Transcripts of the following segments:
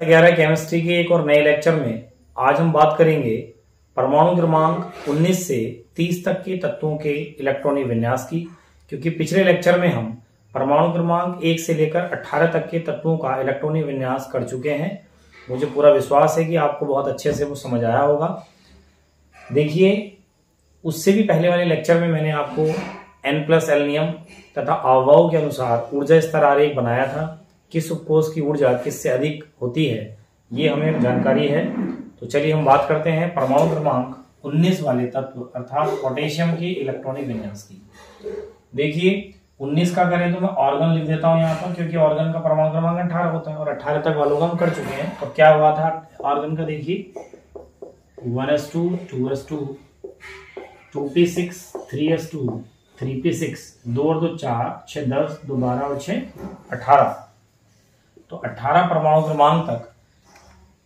11 chemistry के एक और नए लेक्चर में आज हम बात करेंगे परमाणु क्रमांक 19 से 30 तक के तत्वों के इलेक्ट्रॉनिक विन्यास की। क्योंकि पिछले लेक्चर में हम परमाणु क्रमांक 1 से लेकर 18 तक के तत्वों का इलेक्ट्रॉनिक विन्यास कर चुके हैं। मुझे पूरा विश्वास है कि आपको बहुत अच्छे से वो समझ आया होगा। देखिए, उससे भी पहले वाले लेक्चर में मैंने आपको N+L नियम तथा अवयव के अनुसार ऊर्जा स्तर आरेख बनाया था। किस उपकोष की ऊर्जा किससे अधिक होती है ये हमें जानकारी है। तो चलिए हम बात करते हैं परमाणु क्रमांक 19 वाले तत्व अर्थात पोटेशियम के इलेक्ट्रॉनिक विन्यास की। देखिए 19 का करें तो मैं ऑर्गन लिख देता हूं यहाँ पर, क्योंकि ऑर्गन का परमाणु क्रमांक 18 होता है और 18 तक वालों का हम कर चुके हैं। तो क्या हुआ था ऑर्गन का, देखिए 1s2 2s2 2p6 3s2 3p6 2 और 2 4 6 10 2 12 और 6 18। तो 18 परमाणु क्रमांक तक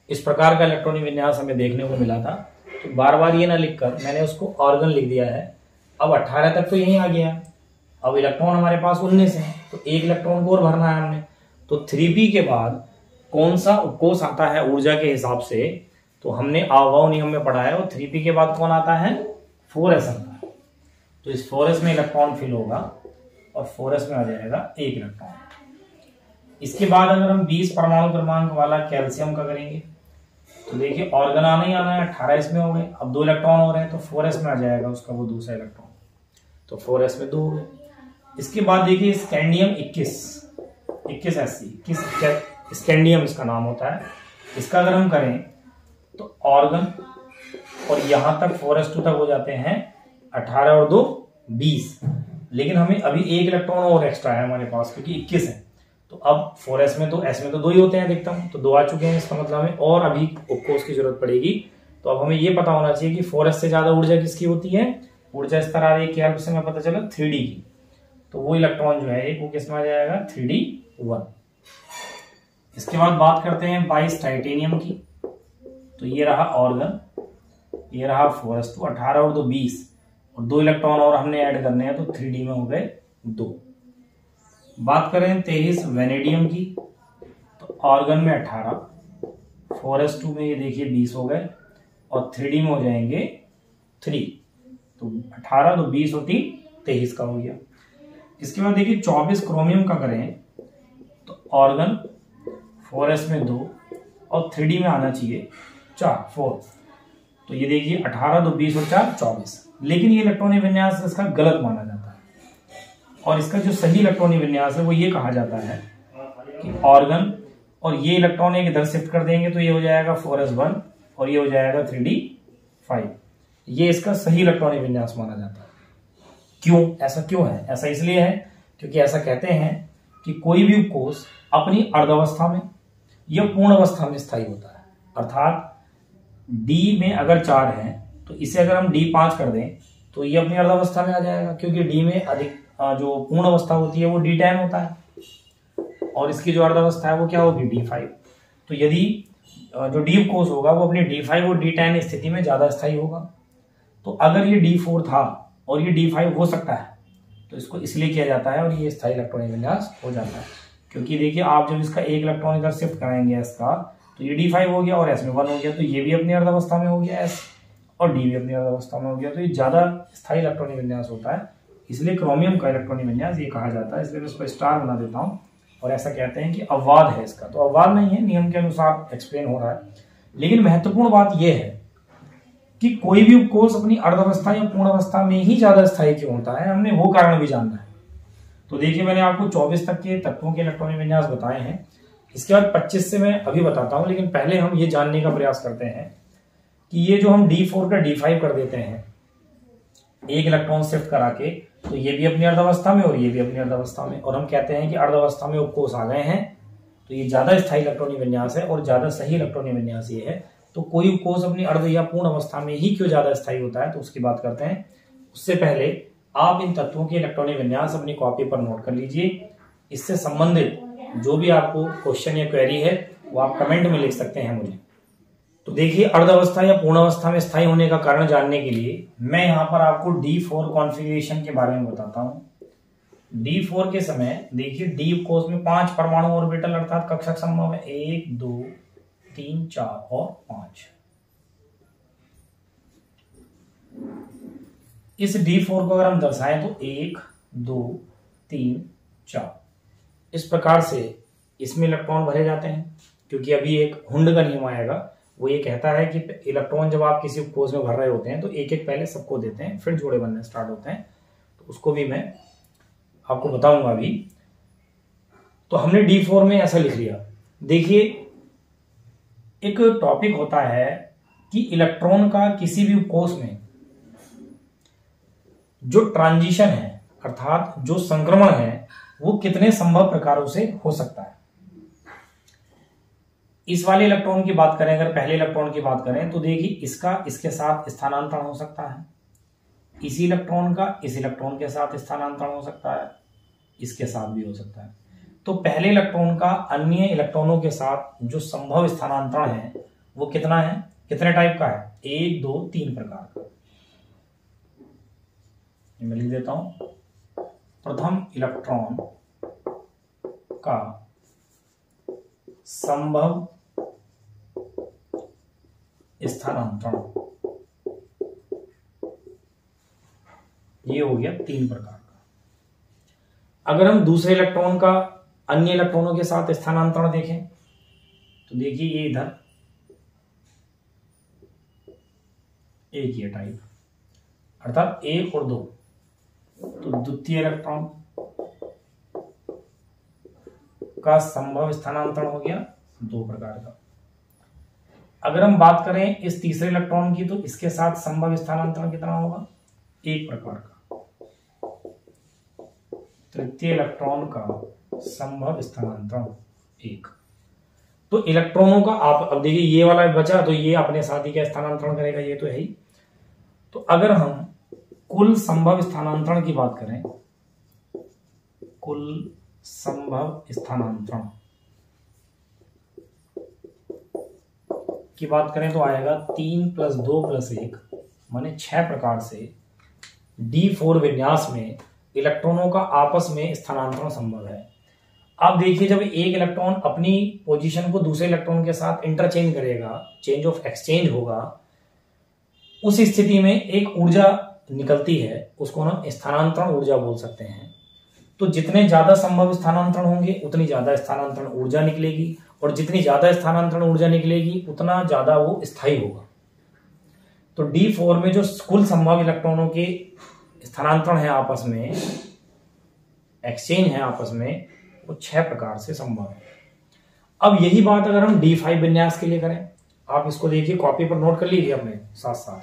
इस प्रकार का इलेक्ट्रॉनिक विन्यास हमें देखने को मिला था। तो बार बार ये ना लिखकर मैंने उसको ऑर्गन लिख दिया है। अब 18 तक तो यही आ गया। अब इलेक्ट्रॉन हमारे पास 19 है, तो एक इलेक्ट्रॉन को और भरना है हमने। तो 3p के बाद कौन सा उपकोष आता है ऊर्जा के हिसाब से, तो हमने अवयव नियम में पढ़ा है। और 3p के बाद कौन आता है, 4s आता है। तो इस 4s में इलेक्ट्रॉन फिल होगा और 4s में आ जाएगा एक इलेक्ट्रॉन। इसके बाद अगर हम 20 परमाणु क्रमांक वाला कैल्शियम का करेंगे तो देखिए ऑर्गन आना ही आना है, 18 इसमें हो गए। अब 2 इलेक्ट्रॉन हो रहे हैं तो 4s में आ जाएगा उसका वो दूसरा इलेक्ट्रॉन। तो 4s में 2 हो गए। इसके बाद देखिए स्कैंडियम 21 स्कैंडियम इसका नाम होता है। इसका अगर हम करें तो ऑर्गन और यहां तक 4s2 तक हो जाते हैं 18 और 2 20। लेकिन हमें अभी एक इलेक्ट्रॉन और एक्स्ट्रा है हमारे पास, क्योंकि 21 है। तो अब 4s में तो s में तो 2 ही होते हैं अधिकतम, तो 2 आ चुके हैं। इसका मतलब हमें और अभी उपकोष की जरूरत पड़ेगी। तो अब हमें ये पता होना चाहिए कि 4s से ज्यादा ऊर्जा किसकी होती है, ऊर्जा स्तर आरेख की हेल्प से हमें पता चला 3d की। तो वो इलेक्ट्रॉन जो है वो किस में आ जाएगा, 3d1। इसके बाद बात करते हैं 22 टाइटेनियम की। तो ये रहा ऑर्गन, ये रहा 4s2 18 और 2 20 और 2 इलेक्ट्रॉन और हमने ऐड करने हैं, तो 3d में हो गए 2। बात करें 23 वेनेडियम की। तो ऑर्गन में 18, 4s2 में ये देखिए 20 हो गए और 3d में हो जाएंगे 3। तो 18 तो 20 होती 23 का हो गया। इसके बाद देखिए 24 क्रोमियम का करें तो ऑर्गन 4s में 2 और 3d में आना चाहिए 4। तो ये देखिए 18 तो 20 और 4 24। लेकिन ये इलेक्ट्रॉनिक विन्यास इसका गलत माना जाता है और इसका जो सही इलेक्ट्रॉनिक विन्यास है वो ये कहा जाता है कि ऑर्गन और ये इलेक्ट्रॉन एक इधर शिफ्ट कर देंगे तो ये हो जाएगा 4s1 और ये हो जाएगा 3d5। ये इसका सही इलेक्ट्रॉनिक विन्यास माना जाता है। क्यों, ऐसा क्यों है? ऐसा इसलिए है क्योंकि ऐसा कहते हैं कि कोई भी उपकोष अपनी अर्धावस्था में या पूर्ण अवस्था में स्थायी होता है। अर्थात D में अगर 4 है तो इसे अगर हम D5 कर दें तो ये अपनी अर्धावस्था में आ जाएगा, क्योंकि D में अधिक जो पूर्ण अवस्था होती है वो D10 होता है और इसकी जो अर्धावस्था है वो क्या होगी, D5। तो यदि जो D उपकोष होगा वो अपनी D5 और D10 स्थिति में ज्यादा स्थायी होगा। तो अगर ये D4 था और ये D5 हो सकता है तो इसको इसलिए किया जाता है और ये स्थायी इलेक्ट्रॉनिक विन्यास हो जाता है। क्योंकि देखिए आप जब इसका एक इलेक्ट्रॉन इधर शिफ्ट कराएंगे s का, तो ये D5 हो गया और s में 1 हो गया, तो ये भी अपनी अर्धावस्था में हो गया s और D भी अपनी अर्धावस्था में हो गया। तो ये ज्यादा स्थायी इलेक्ट्रॉनिक विन्यास होता है, इसलिए क्रोमियम का इलेक्ट्रॉनिक विन्यास ये कहा जाता है। इसलिए मैं इसको स्टार बना देता हूं और ऐसा कहते हैं कि अपवाद है इसका। तो अपवाद नहीं है, नियम के अनुसार एक्सप्लेन हो रहा है। लेकिन महत्वपूर्ण बात यह है कि कोई भी उपकोष अपनी अर्धावस्था या पूर्ण अवस्था में ही ज्यादा स्थायी क्यों होता है, हमने वो कारण भी जानना है। तो देखिए मैंने आपको 24 तक के तत्वों के इलेक्ट्रॉनिक विन्यास बताए हैं। इसके बाद 25 से मैं अभी बताता हूं, लेकिन पहले हम ये जानने का प्रयास करते हैं कि ये जो हम D4 का D5 कर देते हैं एक इलेक्ट्रॉन शिफ्ट करा के, तो ये भी अपनी अर्धावस्था में और ये भी अपनी अर्धावस्था में, और हम कहते हैं कि अर्धावस्था में उपकोष आ गए हैं तो ये ज्यादा स्थायी इलेक्ट्रॉनिक विन्यास है और ज्यादा सही इलेक्ट्रॉनिक विन्यास ये है। तो कोई उपकोष अपनी अर्ध या पूर्ण अवस्था में ही क्यों ज्यादा स्थायी होता है, तो उसकी बात करते हैं। उससे पहले आप इन तत्वों के इलेक्ट्रॉनिक विन्यास अपनी कॉपी पर नोट कर लीजिए। इससे संबंधित जो भी आपको क्वेश्चन या क्वेरी है वो आप कमेंट में लिख सकते हैं मुझे। तो देखिए अर्धावस्था या पूर्णावस्था में स्थायी होने का कारण जानने के लिए मैं यहाँ पर आपको D4 कॉन्फ़िगरेशन के बारे में बताता हूँ। D4 के समय देखिए D कोष में 5 परमाणु ऑर्बिटल अर्थात कक्षक संभव है 1 2 3 4 और 5। इस D4 को अगर हम दर्शाएं तो 1 2 3 4 इस प्रकार से इसमें इलेक्ट्रॉन भरे जाते हैं। क्योंकि अभी एक हुंड का नियम आएगा, वो ये कहता है कि इलेक्ट्रॉन जब आप किसी उपकोष में भर रहे होते हैं तो एक एक पहले सबको देते हैं, फिर जोड़े बनने स्टार्ट होते हैं। तो उसको भी मैं आपको बताऊंगा अभी। तो हमने D4 में ऐसा लिख लिया। देखिए, एक टॉपिक होता है कि इलेक्ट्रॉन का किसी भी उपकोष में जो ट्रांजिशन है अर्थात जो संक्रमण है वो कितने संभव प्रकारों से हो सकता है। इस वाले इलेक्ट्रॉन की बात करें, अगर पहले इलेक्ट्रॉन की बात करें तो देखिए इसका इसके साथ स्थानांतरण हो सकता है, इसी इलेक्ट्रॉन का इस इलेक्ट्रॉन के साथ स्थानांतरण हो सकता है, इसके साथ भी हो सकता है। तो पहले इलेक्ट्रॉन का अन्य इलेक्ट्रॉनों के साथ जो संभव स्थानांतरण है वो कितना है, कितने टाइप का है, 1 2 3 प्रकार का। मैं लिख देता हूं, प्रथम इलेक्ट्रॉन का संभव स्थानांतरण ये हो गया 3 प्रकार का। अगर हम दूसरे इलेक्ट्रॉन का अन्य इलेक्ट्रॉनों के साथ स्थानांतरण देखें तो देखिए ये इधर एक ये टाइप अर्थात 1 और 2, तो द्वितीय इलेक्ट्रॉन का संभव स्थानांतरण हो गया 2 प्रकार का। अगर हम बात करें इस तीसरे इलेक्ट्रॉन की तो इसके साथ संभव स्थानांतरण कितना होगा, 1 प्रकार का। तृतीय इलेक्ट्रॉन का संभव स्थानांतरण 1। तो इलेक्ट्रॉनों का आप अब देखिए ये वाला बचा तो ये अपने साथ ही क्या स्थानांतरण करेगा, ये तो है ही। तो अगर हम कुल संभव स्थानांतरण की बात करें, कुल संभव स्थानांतरण की बात करें तो आएगा 3 + 2 + 1 माने 6 प्रकार से D4 विन्यास में इलेक्ट्रॉनों का आपस में स्थानांतरण संभव है। अब देखिए जब एक इलेक्ट्रॉन अपनी पोजीशन को दूसरे इलेक्ट्रॉन के साथ इंटरचेंज करेगा, चेंज ऑफ एक्सचेंज होगा, उस स्थिति में एक ऊर्जा निकलती है, उसको हम स्थानांतरण ऊर्जा बोल सकते हैं। तो जितने ज्यादा संभव स्थानांतरण होंगे उतनी ज्यादा स्थानांतरण ऊर्जा निकलेगी, और जितनी ज्यादा स्थानांतरण ऊर्जा निकलेगी उतना ज्यादा वो स्थायी होगा। तो D4 में जो कुल संभव इलेक्ट्रॉनों के स्थानांतरण है आपस में, एक्सचेंज है आपस में, वो 6 प्रकार से संभव है। अब यही बात अगर हम D5 विन्यास के लिए करें, आप इसको देखिए कॉपी पर नोट कर लीजिए अपने साथ साथ।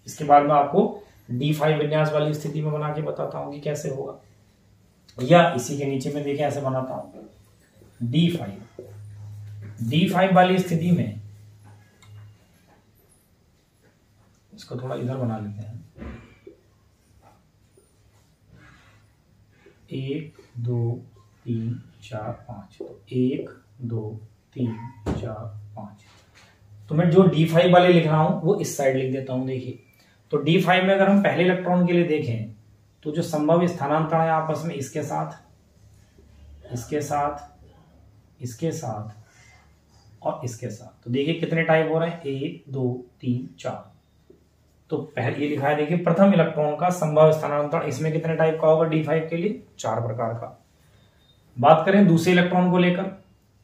इसके बाद मैं आपको D5 विन्यास वाली स्थिति में बना के बताता हूं कि कैसे होगा, या इसी के नीचे में देखें ऐसे बनाता हूं। D5 वाली स्थिति में इसको थोड़ा इधर बना लेते हैं, 1 2 3 4 5। तो 1 2 3 4 5। तो मैं जो D5 वाले लिख रहा हूं वो इस साइड लिख देता हूं। देखिए तो D5 में अगर हम पहले इलेक्ट्रॉन के लिए देखें तो जो संभव स्थानांतरण है आपस में इसके साथ, इसके साथ, इसके साथ और इसके साथ, तो देखिए कितने टाइप हो रहे हैं, 1 2 3 4। तो पहले ये लिखा है देखिए प्रथम इलेक्ट्रॉन का संभव स्थानांतरण, इसमें कितने टाइप का होगा D5 के लिए, 4 प्रकार का। बात करें दूसरे इलेक्ट्रॉन को लेकर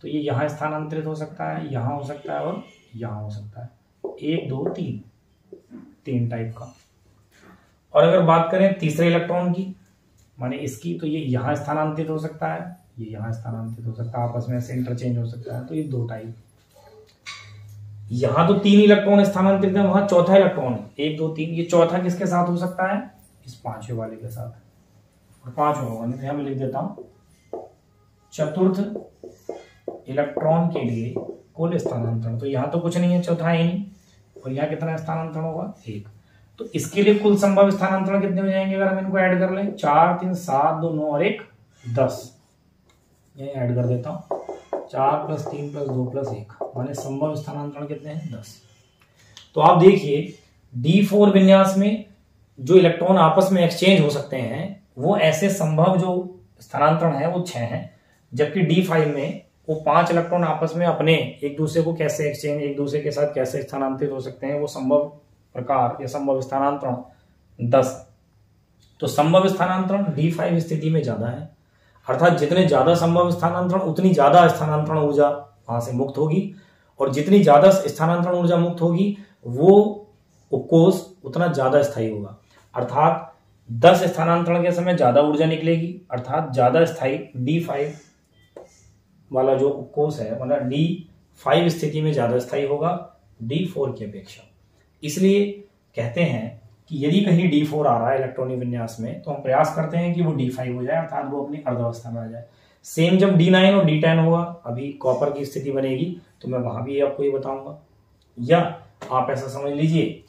तो ये यहां स्थानांतरित हो सकता है, यहां हो सकता है और यहां हो सकता है, 1 2 3 टाइप का। और अगर बात करें तीसरे इलेक्ट्रॉन की माने इसकी, तो ये यहां स्थानांतरित हो सकता है, ये यहां स्थानांतरित हो सकता है, आपस में से इंटरचेंज हो सकता है। तो ये 2 टाइप। यहां तो 3 इलेक्ट्रॉन स्थानांतरित है, वहां चौथा इलेक्ट्रॉन 1 2 3, ये चौथा किसके साथ हो सकता है, इस 5वें वाले के साथ, और 5वां होगा नहीं तो यहां मैं लिख देता हूं चतुर्थ इलेक्ट्रॉन के लिए कुल स्थानांतरण। तो यहां तो कुछ नहीं है, चौथा है नहीं, और यहां कितना स्थानांतरण होगा, 1। तो इसके लिए कुल संभव स्थानांतरण कितने हो जाएंगे अगर हम इनको ऐड कर लें, 4 3 7 2 9 और 1 10। ये ऐड कर देता हूं, 4 + 3 + 2 + 1 माने संभव स्थानांतरण कितने हैं, 10। तो आप देखिए D4 विन्यास में जो इलेक्ट्रॉन आपस में एक्सचेंज हो सकते हैं वो ऐसे संभव जो स्थानांतरण है वो 6 हैं, जबकि D5 में वो 5 इलेक्ट्रॉन आपस में अपने एक दूसरे को कैसे एक्सचेंज, एक दूसरे के साथ कैसे स्थानांतरित हो सकते हैं, वो संभव प्रकार या संभव स्थानांतरण 10। तो संभव स्थानांतरण D5 स्थिति में ज्यादा है, अर्थात जितने ज्यादा संभव स्थानांतरण उतनी ज्यादा स्थानांतरण ऊर्जा वहां से मुक्त होगी, और जितनी ज्यादा स्थानांतरण ऊर्जा मुक्त होगी वो उपकोष उतना ज्यादा स्थायी होगा। अर्थात 10 स्थानांतरण के समय ज्यादा ऊर्जा निकलेगी, अर्थात ज्यादा स्थायी D5 वाला जो उपकोष है मतलब D5 स्थिति में ज्यादा स्थायी होगा D4 की अपेक्षा। इसलिए कहते हैं कि यदि कहीं D4 आ रहा है इलेक्ट्रॉनिक विन्यास में तो हम प्रयास करते हैं कि वो D5 हो जाए, अर्थात वो अपनी अर्धावस्था में आ जाए। सेम जब D9 और D10 होगा, अभी कॉपर की स्थिति बनेगी तो मैं वहां भी आपको ये बताऊंगा, या आप ऐसा समझ लीजिए,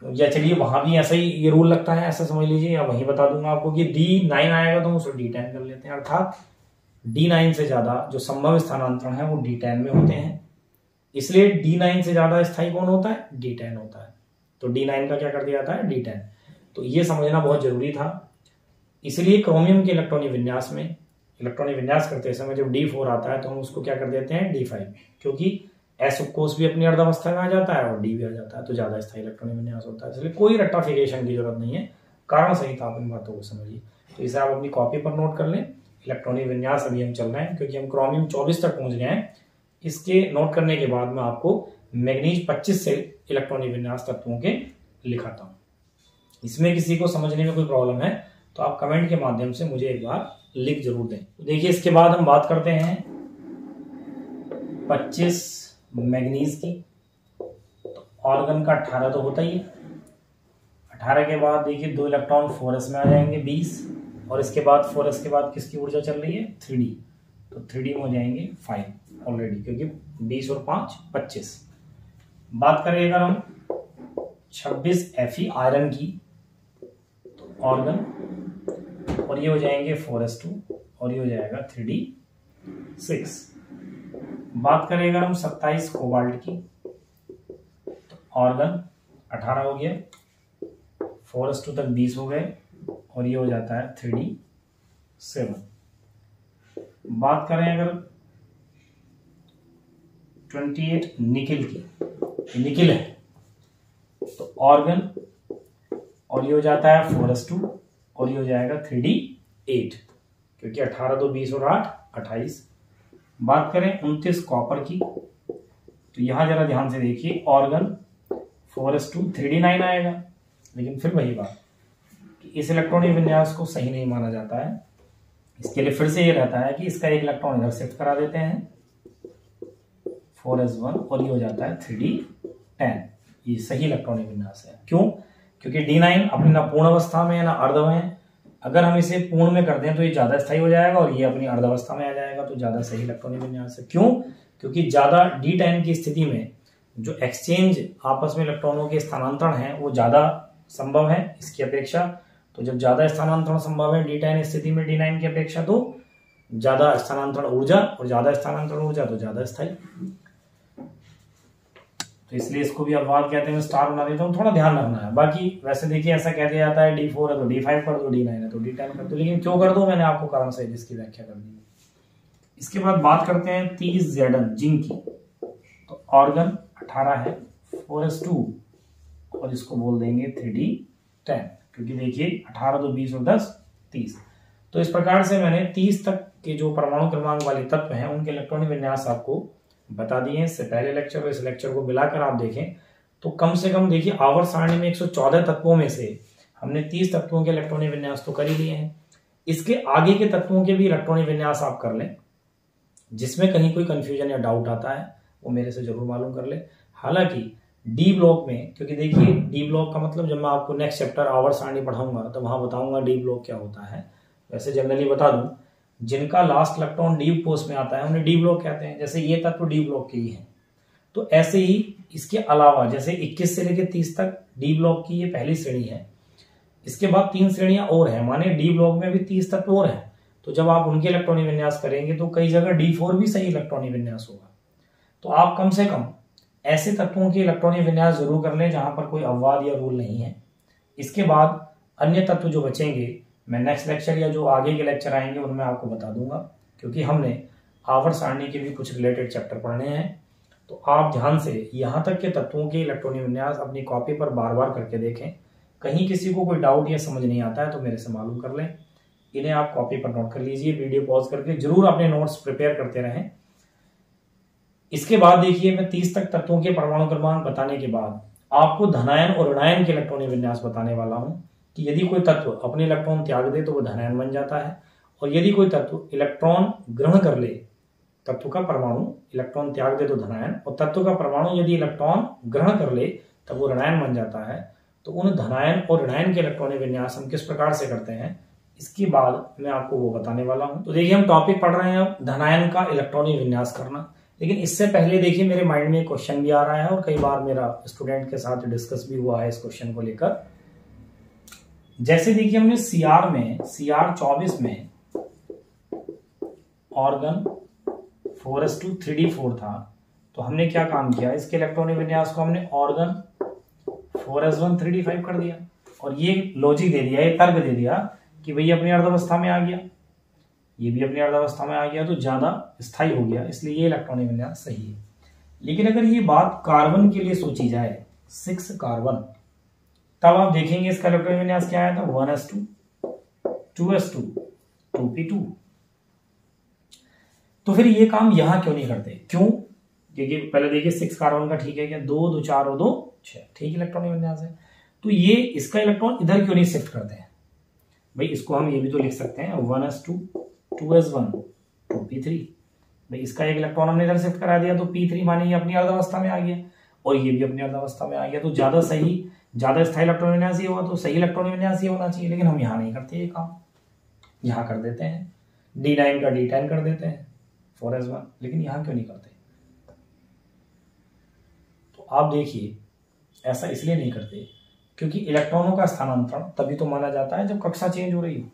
या चलिए वहां भी ऐसा ही ये रूल लगता है ऐसा समझ लीजिए, या वहीं बता दूंगा आपको कि D9 आएगा तो हम उसको D10 कर लेते हैं, अर्थात D9 से ज्यादा जो संभव स्थानांतरण है वो D10 में होते हैं। इसलिए D9 से ज्यादा स्थायी कौन होता है? D10 होता है। तो D9 का क्या कर दिया जाता है? D10। तो ये समझना बहुत जरूरी था। इसलिए क्रोमियम के इलेक्ट्रॉनिक विन्यास में इलेक्ट्रॉनिक विन्यास करते समय जब D4 आता है तो हम उसको क्या कर देते हैं? D5, क्योंकि S उपकोष भी अपनी अर्धावस्था में आ जाता है और D भी आ जाता है, तो ज्यादा स्थायी इलेक्ट्रॉनिक विन्यास होता है। इसलिए कोई रट्टाफिकेशन की जरूरत नहीं है, कारण सहित आप इन बातों को समझिए। तो इसे आप अपनी कॉपी पर नोट कर लें। इलेक्ट्रॉनिक विन्यास अभी हम चल रहे हैं क्योंकि हम क्रोमियम 24 तक पहुंच गए हैं। इसके नोट करने के बाद मैं आपको मैग्नीज 25 से इलेक्ट्रॉनिक विन्यास तत्वों के लिखाता हूं। इसमें किसी को समझने में कोई प्रॉब्लम है तो आप कमेंट के माध्यम से मुझे एक बार लिख जरूर दें। तो देखिए इसके बाद हम बात करते हैं 25 मैग्नीज की। तो ऑर्गन का 18 तो होता ही है। 18 के बाद देखिए 2 इलेक्ट्रॉन 4s में आ जाएंगे 20, और इसके बाद 4s के बाद किसकी ऊर्जा चल रही है? 3d। तो 3d में हो जाएंगे 5 ऑलरेडी, क्योंकि 20 और 5 25। बात करें अगर हम 26 Fe आयरन की, तो ऑर्गन, और ये हो जाएंगे 4s2 और ये हो जाएगा 3d6। बात करें अगर हम 27 कोबाल्ट की, तो ऑर्गन 18 हो गया, 4s2 तक 20 हो गए और ये हो जाता है 3d7। बात करें अगर 28 निकिल की, निकिल है, तो ऑर्गन, और ये हो जाता है 4s2 और ये हो जाएगा 3d8, क्योंकि 18 तो 20 और 8 28। बात करें 29 कॉपर की, तो यहां जरा ध्यान से देखिए, ऑर्गन 4s2 3d9 आएगा, लेकिन फिर वही बात कि इस इलेक्ट्रॉनिक विन्यास को सही नहीं माना जाता है। इसके लिए फिर से ये रहता है कि इसका एक इलेक्ट्रॉन इधर शिफ्ट करा देते हैं 4s1 और ये हो जाता है 3d10। ये सही इलेक्ट्रॉनिक विन्यास है। क्यों? क्योंकि D9 अपनी ना पूर्ण अवस्था में है ना अर्ध में। अगर हम इसे पूर्ण में कर दें तो ये ज्यादा स्थायी हो जाएगा और ये अपनी अर्धावस्था में आ जाएगा, तो ज्यादा सही इलेक्ट्रॉनिक विन्यास है। क्यों? क्योंकि ज्यादा D10 की स्थिति में जो एक्सचेंज आपस में इलेक्ट्रॉनों के स्थानांतरण है वो ज्यादा संभव है इसकी अपेक्षा। तो जब ज्यादा स्थानांतरण संभव है D10 स्थिति में D9 की अपेक्षा, तो ज्यादा स्थानांतरण ऊर्जा, और ज्यादा स्थानांतरण ऊर्जा तो ज्यादा स्थायी। तो इसलिए इसको भी अपवाद कहते हैं, स्टार बना देता हूँ, थोड़ा ध्यान रखना है। बाकी वैसे देखिए ऐसा कह दिया जाता है D4 है तो D5 कर दो, D9 है तो D10 कर दो, लेकिन क्यों कर दो मैंने आपको कारण सहित इसकी व्याख्या कर दी। इसके बाद बात करते हैं 30 Zn जिंक की। तो ऑर्गन 18 है, 4s2 और इसको बोल देंगे 3d10, क्योंकि देखिए 18 तो 20 और 10 30। तो इस प्रकार से मैंने 30 तक के जो परमाणु क्रमांक वाले तत्व हैं उनके इलेक्ट्रॉनिक विन्यास आपको बता दिए। इससे पहले लेक्चर और इस लेक्चर को मिलाकर आप देखें तो कम से कम देखिए आवर्त सारणी में 114 तत्वों में से हमने 30 तत्वों के इलेक्ट्रॉनिक विन्यास तो कर ही लिए हैं। इसके आगे के तत्वों के भी इलेक्ट्रॉनिक विन्यास आप कर लें, जिसमें कहीं कोई कंफ्यूजन या डाउट आता है वो मेरे से जरूर मालूम कर ले। हालांकि डी ब्लॉक में, क्योंकि देखिए डी ब्लॉक का मतलब जब मैं आपको नेक्स्ट चैप्टर आवर्त सारणी पढ़ाऊंगा तो वहां बताऊंगा डी ब्लॉक क्या होता है। वैसे जनरली बता दूं, जिनका लास्ट इलेक्ट्रॉन डी पोस्ट में आता है उन्हें डी ब्लॉक कहते हैं। जैसे ये तत्व डी ब्लॉक के ही है, तो ऐसे ही इसके अलावा जैसे 21 से लेकर 30 तक डी ब्लॉक की ये पहली श्रेणी है। इसके बाद 3 श्रेणियां और है, माने डी ब्लॉक में भी 30 तत्व और है। तो जब आप उनके इलेक्ट्रॉनिक विन्यास करेंगे तो कई जगह D4 भी सही इलेक्ट्रॉनिक विन्यास होगा। तो आप कम से कम ऐसे तत्वों के इलेक्ट्रॉनिक विन्यास जरूर कर लें जहां पर कोई अपवाद या रूल नहीं है। इसके बाद अन्य तत्व जो बचेंगे मैं नेक्स्ट लेक्चर या जो आगे के लेक्चर आएंगे उनमें आपको बता दूंगा, क्योंकि हमने आवर्त सारणी के भी कुछ रिलेटेड चैप्टर पढ़ने हैं। तो आप ध्यान से यहाँ तक के तत्वों के इलेक्ट्रॉनिक विन्यास अपनी कॉपी पर बार बार करके देखें। कहीं किसी को कोई डाउट या समझ नहीं आता है तो मेरे से मालूम कर लें। इन्हें आप कॉपी पर नोट कर लीजिए, वीडियो पॉज करके जरूर अपने नोट्स प्रिपेयर करते रहें। इसके बाद देखिए, मैं 30 तक तत्वों के परमाणु क्रमांक बताने के बाद आपको धनायन और ऋणायन के इलेक्ट्रॉनिक विन्यास बताने वाला हूं कि यदि कोई तत्व अपने इलेक्ट्रॉन त्याग दे तो वो धनायन बन जाता है, और यदि कोई तत्व इलेक्ट्रॉन ग्रहण कर ले, तत्व का परमाणु इलेक्ट्रॉन त्याग दे तो धनायन, और तत्व का परमाणु यदि इलेक्ट्रॉन ग्रहण कर ले तब वो ऋणायन बन जाता है। तो उन धनायन और ऋणायन के इलेक्ट्रॉनिक विन्यास हम किस प्रकार से करते हैं, इसके बाद मैं आपको वो बताने वाला हूं। तो देखिए, हम टॉपिक पढ़ रहे हैं धनायन का इलेक्ट्रॉनिक विन्यास करना, लेकिन इससे पहले देखिए मेरे माइंड में एक क्वेश्चन भी आ रहा है और कई बार मेरा स्टूडेंट के साथ डिस्कस भी हुआ है इस क्वेश्चन को लेकर। जैसे देखिए, हमने CR 24 में ऑर्गन 4s2 3d4 था, तो हमने क्या काम किया, इसके इलेक्ट्रॉनिक विन्यास को हमने ऑर्गन 4s1 3d5 कर दिया, और ये लॉजिक दे दिया, ये तर्क दे दिया कि भाई अपनी अर्धावस्था में आ गया, ये भी अपनी अर्धावस्था में आ गया तो ज्यादा स्थायी हो गया, इसलिए ये इलेक्ट्रॉनिक विन्यास सही है। लेकिन अगर ये बात कार्बन के लिए सोची जाए, 6 कार्बन, तब आप देखेंगे इसका इलेक्ट्रॉनिक विन्यास क्या आया था, 1s2 2s2 2p2। तो फिर ये काम यहां क्यों नहीं करते, क्यों? क्योंकि पहले देखिए 6 कार्बन का ठीक है क्या, 2 2 4 और 2 6, ठीक इलेक्ट्रॉनिक विन्यास है। तो ये इसका इलेक्ट्रॉन इधर क्यों नहीं शिफ्ट करते हैं भाई? इसको हम ये भी तो लिख सकते हैं 1s2 2s1 2p3। भाई इसका एक इलेक्ट्रॉन हमने इधर शिफ्ट करा दिया तो p3 माने ये अपनी अर्धावस्था में आ गया, और ये भी अपनी अर्धावस्था में आ गया, तो ज्यादा सही, ज्यादा स्थायी इलेक्ट्रॉन विन्यास ये होगा, तो सही इलेक्ट्रॉन विन्यास ये होना चाहिए। लेकिन हम यहाँ नहीं करते ये काम, यहाँ कर देते हैं D9 का D10 कर देते हैं 4s1, लेकिन यहाँ क्यों नहीं करते? तो आप देखिए, ऐसा इसलिए नहीं करते क्योंकि इलेक्ट्रॉनों का स्थानांतरण तभी तो माना जाता है जब कक्षा चेंज हो रही हो।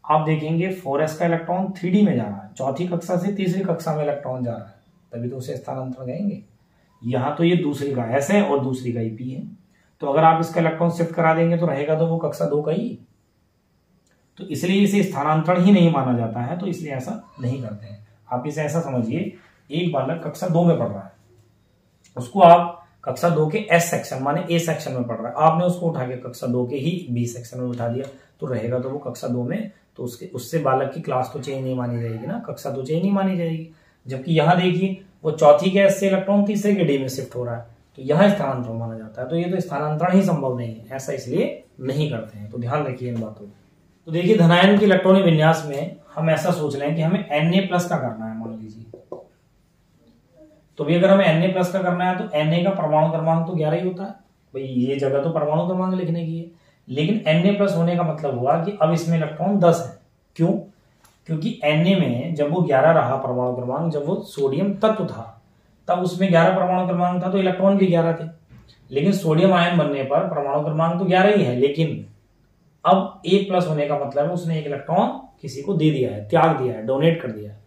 आप देखेंगे 4s का इलेक्ट्रॉन 3d में जा रहा है, चौथी कक्षा से तीसरी कक्षा में इलेक्ट्रॉन जा रहा है, तभी तो उसे स्थानांतरण कहेंगे। यहाँ तो ये दूसरी का s है और दूसरी का p है, तो अगर आप इसका इलेक्ट्रॉन शिफ्ट करा देंगे तो रहेगा तो वो कक्षा 2 का ही, तो इसलिए इसे स्थानांतरण ही नहीं माना जाता है, तो इसलिए ऐसा नहीं करते हैं। आप इसे ऐसा समझिए, एक बालक कक्षा 2 में पढ़ रहा है, उसको आप कक्षा 2 के S सेक्शन माने A सेक्शन में पढ़ रहा है, आपने उसको उठा के कक्षा 2 के ही B सेक्शन में उठा दिया, तो रहेगा तो वो कक्षा 2 में, तो उससे बालक की क्लास तो चेंज नहीं मानी जाएगी ना, कक्षा तो चेंज नहीं मानी जाएगी। जबकि यहाँ देखिए वो चौथी के S से इलेक्ट्रॉन तीसरे के D में शिफ्ट हो रहा है, तो यहाँ स्थानांतरण माना जाता है, तो ये तो स्थानांतरण ही संभव नहीं है, ऐसा इसलिए नहीं करते हैं, तो ध्यान रखिए इन बातों को। तो देखिए, धनायन के इलेक्ट्रॉनिक विन्यास में हम ऐसा सोच रहे हैं कि हमें Na+ का करना है, मान लीजिए, तो भी अगर हमें Na+ का करना है तो Na का परमाणु क्रमांक तो 11 ही होता है, भाई ये जगह तो परमाणु क्रमांक लिखने की है, लेकिन Na+ होने का मतलब हुआ कि अब इसमें इलेक्ट्रॉन 10 है। क्यों? क्योंकि Na में जब वो 11 रहा परमाणु क्रमांक, जब वो सोडियम तत्व था तब उसमें 11 परमाणु क्रमांक था, तो इलेक्ट्रॉन भी 11 थे, लेकिन सोडियम आयन बनने पर परमाणु क्रमांक तो 11 ही है, लेकिन अब A+ होने का मतलब है उसने एक इलेक्ट्रॉन किसी को दे दिया है, त्याग दिया है, डोनेट कर दिया है।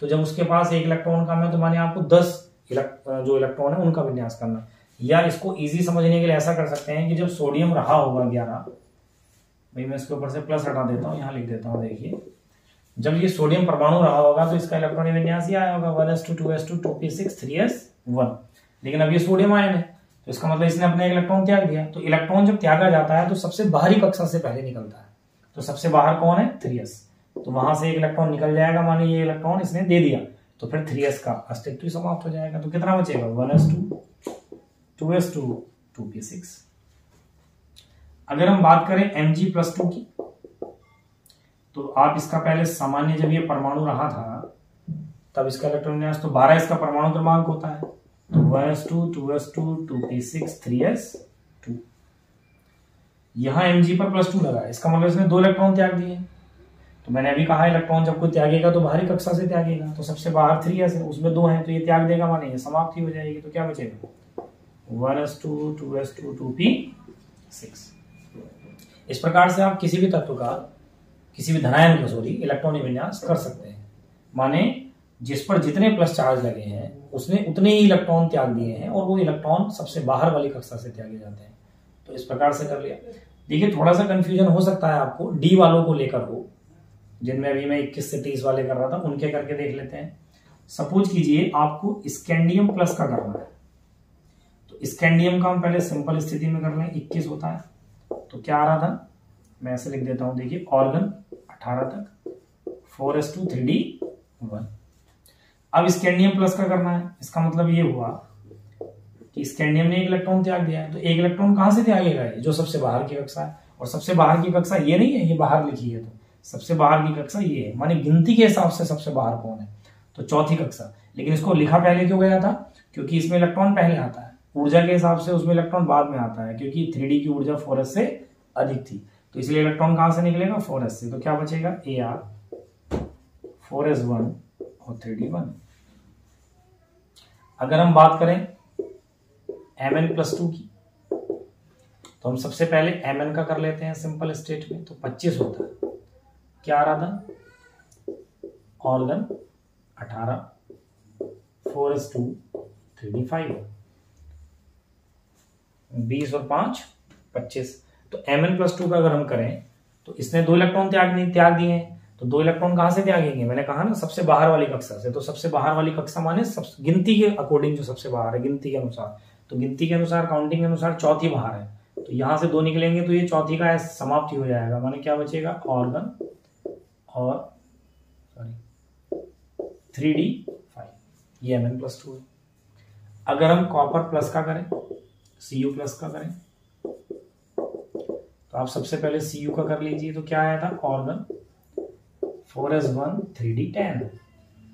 तो जब उसके पास एक इलेक्ट्रॉन कम है तो माने आपको 10 जो इलेक्ट्रॉन है उनका विन्यास करना। या इसको इजी समझने के लिए ऐसा कर सकते हैं कि जब सोडियम रहा होगा 11, भाई मैं इसके ऊपर से प्लस हटा देता हूँ, यहाँ लिख देता हूँ, देखिए जब ये सोडियम परमाणु रहा होगा तो इसका इलेक्ट्रॉनिक विन्यास ही आया होगा 1s2 2s2 2p6 3s1, लेकिन अब ये सोडियम आयन है तो इसका मतलब इसने अपना एक इलेक्ट्रॉन त्याग दिया। तो इलेक्ट्रॉन जब त्यागा जाता है तो सबसे बाहरी कक्षा से पहले निकलता है, तो सबसे बाहर कौन है, 3s, तो वहां से एक इलेक्ट्रॉन निकल जाएगा, माने ये इलेक्ट्रॉन इसने दे दिया, तो फिर 3s का अस्तित्व समाप्त हो जाएगा। तो कितना बचेगा, 1s2 2s2 2p6। अगर हम बात करें Mg+2 की, तो आप इसका पहले सामान्य जब ये परमाणु रहा था तब इसका इलेक्ट्रॉन विन्यास तो 12 इसका परमाणु क्रमांक होता है, तो 1s2 2s2 2p6 3s2। यहां Mg पर +2 लगा है, इसका मतलब इसने 2 इलेक्ट्रॉन त्याग दिए। तो मैंने अभी कहा इलेक्ट्रॉन जब कोई त्यागेगा तो बाहरी कक्षा से त्यागेगा, तो सबसे बाहर 3s है, उसमें 2 हैं, तो ये त्याग देगा, माने ये समाप्ति हो जाएगी। तो क्या बचेगा, 1s2 2s2 2p6। इस प्रकार से आप किसी भी तत्व का, किसी भी धनायन का इलेक्ट्रॉनिक विन्यास कर सकते हैं, माने जिस पर जितने प्लस चार्ज लगे हैं उसने उतने ही इलेक्ट्रॉन त्याग दिए हैं, और वो इलेक्ट्रॉन सबसे बाहर वाली कक्षा से त्यागे जाते हैं। तो इस प्रकार से कर लिया। देखिए थोड़ा सा कंफ्यूजन हो सकता है आपको डी वालों को लेकर हो, जिनमें अभी मैं 21 से 30 वाले कर रहा था, उनके करके देख लेते हैं। सपोज कीजिए आपको स्कैंडियम प्लस का करना है, तो स्कैंडियम का हम पहले सिंपल स्थिति में कर लें, 21 होता है, तो क्या आ रहा था, मैं ऐसे लिख देता हूं, देखिए ऑर्गन 18 तक, 4s2 3d1। अब स्कैंडियम प्लस का करना है, इसका मतलब ये हुआ कि स्कैंडियम ने एक इलेक्ट्रॉन त्याग दिया है, तो एक इलेक्ट्रॉन कहां से त्यागेगा, जो सबसे बाहर की कक्षा है, और सबसे बाहर की कक्षा ये नहीं है, ये बाहर लिखी है, तो सबसे बाहर की कक्षा ये है, माने गिनती के हिसाब से सबसे बाहर कौन है, तो चौथी कक्षा। लेकिन इसको लिखा पहले क्यों गया था, क्योंकि इसमें इलेक्ट्रॉन पहले आता है, ऊर्जा के हिसाब से उसमें इलेक्ट्रॉन बाद में आता है, क्योंकि 3d की ऊर्जा 4s से अधिक थी, तो इसलिए इलेक्ट्रॉन कहां से निकलेगा, 4s से, तो क्या बचेगा, Ar 4s1 और 3d1। अगर हम बात करें Mn+2 की, तो हम सबसे पहले Mn का कर लेते हैं सिंपल स्टेट में, तो 25 होता है, क्या आ रहा था, ऑर्गन 18, 4s2 3d5, 20 और 5 25। तो Mn+2 का अगर हम करें तो इसने 2 इलेक्ट्रॉन त्याग दिए हैं, तो 2 इलेक्ट्रॉन कहां से त्यागेंगे, मैंने कहा ना सबसे बाहर वाली कक्षा से, तो सबसे बाहर वाली कक्षा माने गिनती के अकॉर्डिंग जो सबसे बाहर है, गिनती के अनुसार, तो गिनती के अनुसार, काउंटिंग के अनुसार चौथी बाहर है, तो यहां से 2 निकलेंगे, तो ये चौथी का समाप्ति हो जाएगा, माने क्या बचेगा, ऑर्गन और 3d5, ये Mn+2 है। अगर हम कॉपर प्लस का करें, Cu प्लस का करें, तो आप सबसे पहले Cu का कर लीजिए, तो क्या आया था, ऑर्गन 4s1 3d10,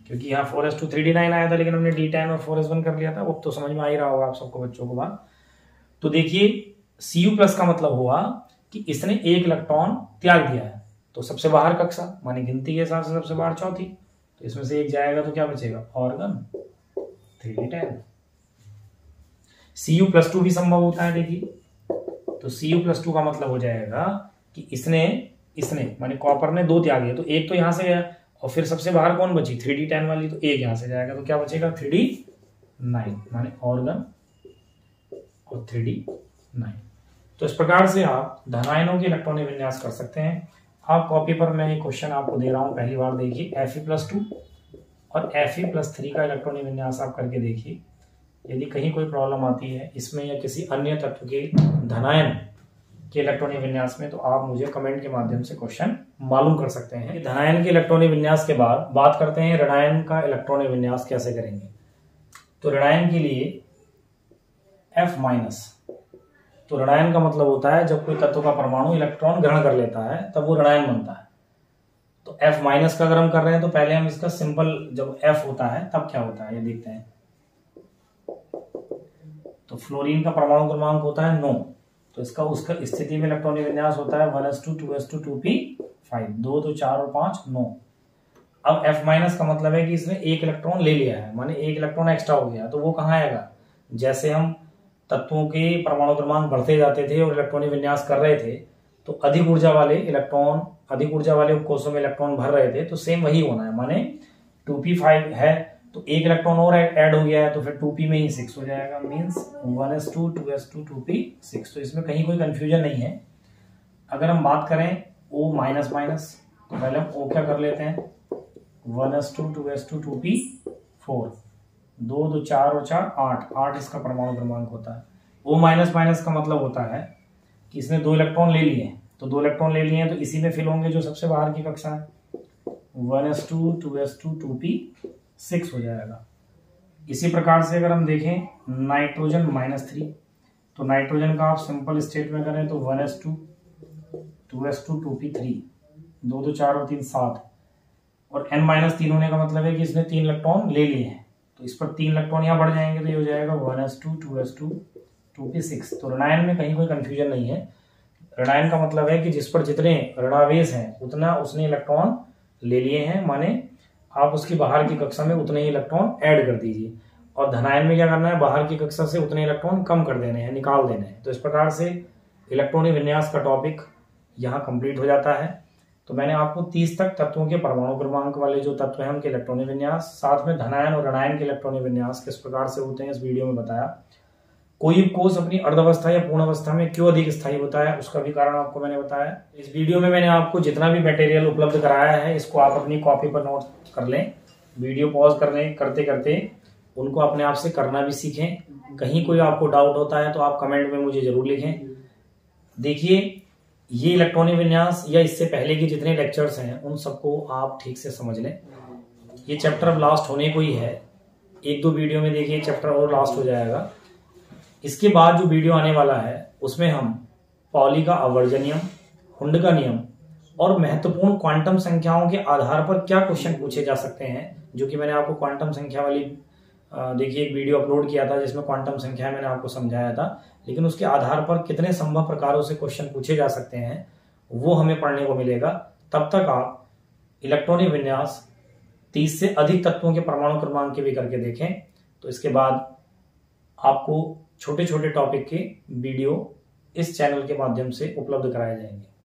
क्योंकि यहाँ 4s2 3d9 आया था, लेकिन हमने d10 और 4s1 कर लिया था, वो तो समझ में आ ही रहा होगा आप सबको, बच्चों को बात। तो देखिए Cu प्लस का मतलब हुआ कि इसने एक इलेक्ट्रॉन त्याग दिया है, तो सबसे बाहर कक्षा, माने गिनती के हिसाब से सबसे बाहर चौथी, तो इसमें से एक जाएगा, तो क्या बचेगा, ऑर्गन 3d10। Cu+2 भी संभव होता है, देखिए, तो Cu+2 का मतलब हो जाएगा कि इसने माने कॉपर ने 2 त्यागे, तो एक तो यहां से गया, और फिर सबसे बाहर कौन बची, 3d10 वाली, तो एक यहां से जाएगा, तो क्या बचेगा, 3d9, माने ऑर्गन और 3d9। तो इस प्रकार से आप धनायनों के इलेक्ट्रॉनिक विन्यास कर सकते हैं। आप कॉपी पर मैं ये क्वेश्चन आपको दे रहा हूं, पहली बार देखिए, Fe+2 और Fe+3 का इलेक्ट्रॉनिक विन्यास आप करके देखिए। यदि कहीं कोई प्रॉब्लम आती है इसमें या किसी अन्य तत्व के धनायन के इलेक्ट्रॉनिक विन्यास में, तो आप मुझे कमेंट के माध्यम से क्वेश्चन मालूम कर सकते हैं। धनायन के इलेक्ट्रॉनिक विन्यास के बाद बात करते हैं ऋणायन का इलेक्ट्रॉनिक विन्यास कैसे करेंगे। तो ऋणायन के लिए F-, तो ऋणायन का मतलब होता है जब कोई तत्व का परमाणु इलेक्ट्रॉन ग्रहण कर लेता है तब वो ऋणायन बनता है। तो F- का अगर हम कर रहे हैं तो पहले हम इसका सिंपल, जब F होता है तब क्या होता है ये देखते हैं। तो फ्लोरीन का परमाणु क्रमांक होता है 9, तो इसका उसका स्थिति में इलेक्ट्रॉनिक विन्यास होता है 1s2 2s2 2p5, 2 2 4 और 5 9। अब F- का मतलब है कि इसने एक इलेक्ट्रॉन ले लिया है, माने एक इलेक्ट्रॉन एक्स्ट्रा हो गया, तो वो कहाँ आएगा, जैसे हम तत्वों के परमाणु क्रमांक बढ़ते जाते थे और इलेक्ट्रॉनिक विन्यास कर रहे थे, तो अधिक ऊर्जा वाले उपकोषों में इलेक्ट्रॉन भर रहे थे, तो सेम वही होना है, माने 2p5 है तो एक इलेक्ट्रॉन और ऐड हो गया है, तो फिर 2p में ही 6 हो जाएगा, मींस 1s2 2s2 2p6। तो इसमें कहीं कोई कंफ्यूजन नहीं है। अगर हम बात करें O-, तो पहले हम O क्या कर लेते हैं, 1s2 2s2 2p4, 2 2 4 और 4 8 इसका परमाणु क्रमांक होता है। O- का मतलब होता है कि इसने 2 इलेक्ट्रॉन ले लिए हैं, तो 2 इलेक्ट्रॉन ले लिए हैं तो इसी में फिल होंगे जो सबसे बाहर की कक्षा है, 1s2 2s2 2p6 हो जाएगा। इसी प्रकार से अगर हम देखें नाइट्रोजन -3, तो नाइट्रोजन का आप सिंपल स्टेट में करें तो 1s2 2s2 2p3, 2 2 4 और 3 7, और n-3 होने का मतलब है कि इसने 3 इलेक्ट्रॉन ले लिए हैं, तो इस पर 3 इलेक्ट्रॉन यहाँ बढ़ जाएंगे, तो ये हो जाएगा 1s2 2s2 2p6। तो ऋणायन में कहीं कोई कंफ्यूजन नहीं है। ऋणायन का मतलब है कि जिस पर जितने ऋणावेश हैं उतना उसने इलेक्ट्रॉन ले लिए हैं, माने आप उसकी बाहर की कक्षा में उतने ही इलेक्ट्रॉन ऐड कर दीजिए। और धनायन में क्या करना है, बाहर की कक्षा से उतने इलेक्ट्रॉन कम कर देने हैं, निकाल देने हैं। तो इस प्रकार से इलेक्ट्रॉनिक विन्यास का टॉपिक यहाँ कंप्लीट हो जाता है। तो मैंने आपको 30 तक तत्वों के परमाणु क्रमांक वाले जो तत्व हैं उनके इलेक्ट्रॉनिक विन्यास, साथ में धनायन और ऋणायन के इलेक्ट्रॉनिक विन्यास किस प्रकार से होते हैं इस वीडियो में बताया। कोई कोष अपनी अर्धावस्था या पूर्ण अवस्था में क्यों अधिक स्थायी होता है उसका भी कारण आपको मैंने बताया। इस वीडियो में मैंने आपको जितना भी मटेरियल उपलब्ध कराया है इसको आप अपनी कॉपी पर नोट कर लें। वीडियो पॉज करते करते उनको अपने आप से करना भी सीखें। कहीं कोई आपको डाउट होता है तो आप कमेंट में मुझे जरूर लिखें। देखिए, ये इलेक्ट्रॉनिक विन्यास या इससे पहले के जितने लेक्चर्स हैं उन सबको आप ठीक से समझ लें। ये चैप्टर अब लास्ट होने को ही है, 1-2 वीडियो में देखिए चैप्टर और लास्ट हो जाएगा। इसके बाद जो वीडियो आने वाला है उसमें हम पॉली का आवर्जन नियम, हुंड का नियम और महत्वपूर्ण क्वांटम संख्याओं के आधार पर क्या क्वेश्चन पूछे जा सकते हैं, जो कि मैंने आपको क्वांटम संख्या वाली देखिए एक वीडियो अपलोड किया था जिसमें क्वांटम संख्या मैंने आपको समझाया था, लेकिन उसके आधार पर कितने संभव प्रकारों से क्वेश्चन पूछे जा सकते हैं वो हमें पढ़ने को मिलेगा। तब तक आप इलेक्ट्रॉनिक विन्यास 30 से अधिक तत्वों के परमाणु क्रमांक के भी करके देखें। तो इसके बाद आपको छोटे छोटे टॉपिक के वीडियो इस चैनल के माध्यम से उपलब्ध कराए जाएंगे।